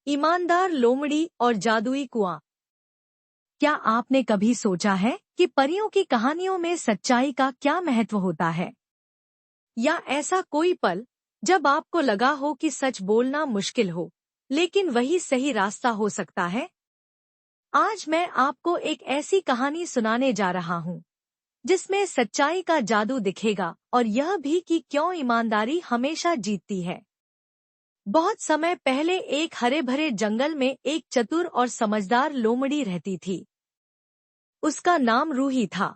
ईमानदार लोमड़ी और जादुई कुआं। क्या आपने कभी सोचा है कि परियों की कहानियों में सच्चाई का क्या महत्व होता है? या ऐसा कोई पल जब आपको लगा हो कि सच बोलना मुश्किल हो, लेकिन वही सही रास्ता हो सकता है? आज मैं आपको एक ऐसी कहानी सुनाने जा रहा हूँ जिसमें सच्चाई का जादू दिखेगा और यह भी कि क्यों ईमानदारी हमेशा जीतती है। बहुत समय पहले एक हरे भरे जंगल में एक चतुर और समझदार लोमड़ी रहती थी। उसका नाम रूही था।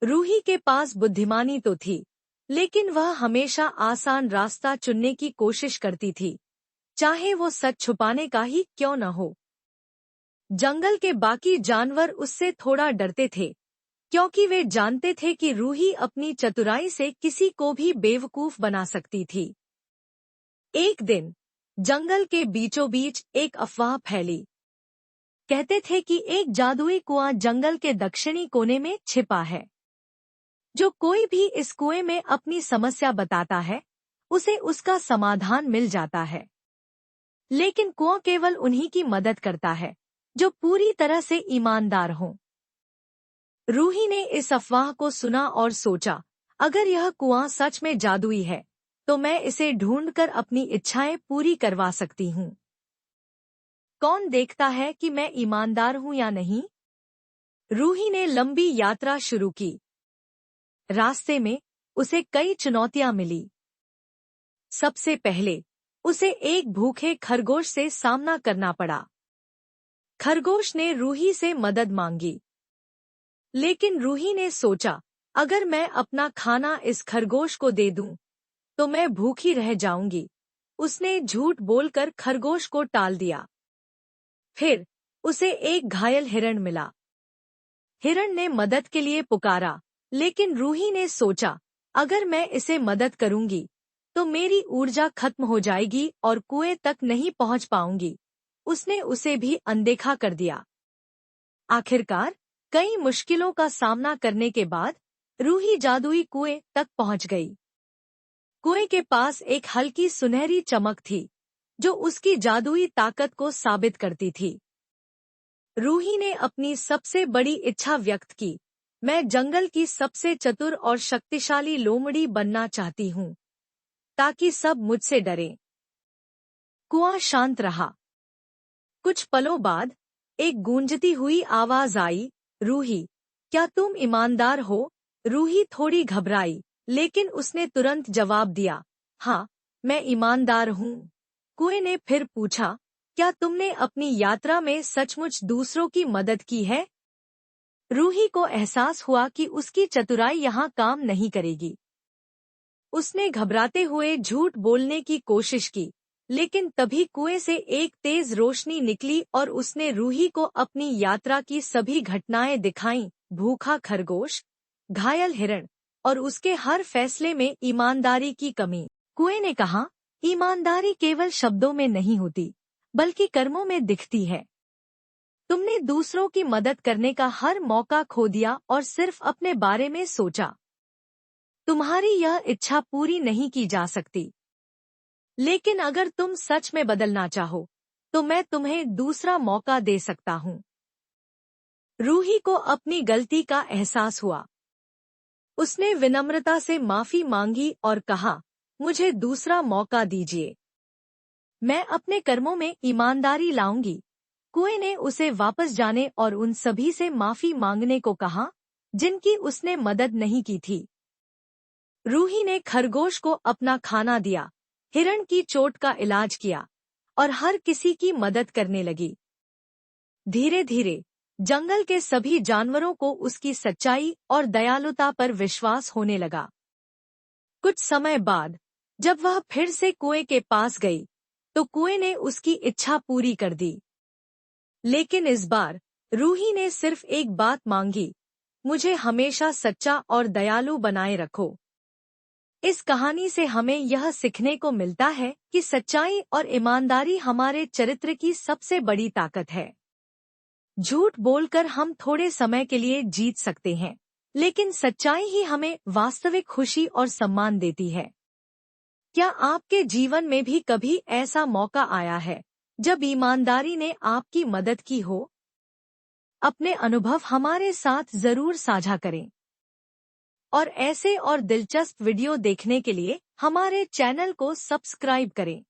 रूही के पास बुद्धिमानी तो थी, लेकिन वह हमेशा आसान रास्ता चुनने की कोशिश करती थी, चाहे वो सच छुपाने का ही क्यों न हो। जंगल के बाकी जानवर उससे थोड़ा डरते थे, क्योंकि वे जानते थे कि रूही अपनी चतुराई से किसी को भी बेवकूफ बना सकती थी। एक दिन जंगल के बीचों बीच एक अफवाह फैली। कहते थे कि एक जादुई कुआं जंगल के दक्षिणी कोने में छिपा है। जो कोई भी इस कुएं में अपनी समस्या बताता है, उसे उसका समाधान मिल जाता है। लेकिन कुआं केवल उन्हीं की मदद करता है जो पूरी तरह से ईमानदार हों। रूही ने इस अफवाह को सुना और सोचा, अगर यह कुआं सच में जादुई है, तो मैं इसे ढूंढकर अपनी इच्छाएं पूरी करवा सकती हूँ। कौन देखता है कि मैं ईमानदार हूँ या नहीं? रूही ने लंबी यात्रा शुरू की। रास्ते में उसे कई चुनौतियां मिली। सबसे पहले उसे एक भूखे खरगोश से सामना करना पड़ा। खरगोश ने रूही से मदद मांगी, लेकिन रूही ने सोचा, अगर मैं अपना खाना इस खरगोश को दे दूं, तो मैं भूखी रह जाऊंगी। उसने झूठ बोलकर खरगोश को टाल दिया। फिर उसे एक घायल हिरण मिला। हिरण ने मदद के लिए पुकारा, लेकिन रूही ने सोचा, अगर मैं इसे मदद करूंगी, तो मेरी ऊर्जा खत्म हो जाएगी और कुएं तक नहीं पहुंच पाऊंगी। उसने उसे भी अनदेखा कर दिया। आखिरकार कई मुश्किलों का सामना करने के बाद रूही जादुई कुएं तक पहुंच गई। कुएं के पास एक हल्की सुनहरी चमक थी, जो उसकी जादुई ताकत को साबित करती थी। रूही ने अपनी सबसे बड़ी इच्छा व्यक्त की, मैं जंगल की सबसे चतुर और शक्तिशाली लोमड़ी बनना चाहती हूँ, ताकि सब मुझसे डरें। कुआं शांत रहा। कुछ पलों बाद एक गूंजती हुई आवाज आई, रूही, क्या तुम ईमानदार हो? रूही थोड़ी घबराई, लेकिन उसने तुरंत जवाब दिया, हाँ, मैं ईमानदार हूँ। कुएं ने फिर पूछा, क्या तुमने अपनी यात्रा में सचमुच दूसरों की मदद की है? रूही को एहसास हुआ कि उसकी चतुराई यहाँ काम नहीं करेगी। उसने घबराते हुए झूठ बोलने की कोशिश की, लेकिन तभी कुएं से एक तेज रोशनी निकली और उसने रूही को अपनी यात्रा की सभी घटनाएं दिखाईं, भूखा खरगोश, घायल हिरण और उसके हर फैसले में ईमानदारी की कमी। कुएं ने कहा, ईमानदारी केवल शब्दों में नहीं होती, बल्कि कर्मों में दिखती है। तुमने दूसरों की मदद करने का हर मौका खो दिया और सिर्फ अपने बारे में सोचा। तुम्हारी यह इच्छा पूरी नहीं की जा सकती, लेकिन अगर तुम सच में बदलना चाहो, तो मैं तुम्हें दूसरा मौका दे सकता हूँ। रूही को अपनी गलती का एहसास हुआ। उसने विनम्रता से माफी मांगी और कहा, मुझे दूसरा मौका दीजिए। मैं अपने कर्मों में ईमानदारी लाऊंगी। कुएं ने उसे वापस जाने और उन सभी से माफी मांगने को कहा, जिनकी उसने मदद नहीं की थी। रूही ने खरगोश को अपना खाना दिया, हिरण की चोट का इलाज किया और हर किसी की मदद करने लगी। धीरे धीरे जंगल के सभी जानवरों को उसकी सच्चाई और दयालुता पर विश्वास होने लगा। कुछ समय बाद जब वह फिर से कुएं के पास गई, तो कुएं ने उसकी इच्छा पूरी कर दी। लेकिन इस बार रूही ने सिर्फ एक बात मांगी, मुझे हमेशा सच्चा और दयालु बनाए रखो। इस कहानी से हमें यह सीखने को मिलता है कि सच्चाई और ईमानदारी हमारे चरित्र की सबसे बड़ी ताकत है। झूठ बोलकर हम थोड़े समय के लिए जीत सकते हैं, लेकिन सच्चाई ही हमें वास्तविक खुशी और सम्मान देती है। क्या आपके जीवन में भी कभी ऐसा मौका आया है जब ईमानदारी ने आपकी मदद की हो। अपने अनुभव हमारे साथ जरूर साझा करें और ऐसे और दिलचस्प वीडियो देखने के लिए हमारे चैनल को सब्सक्राइब करें।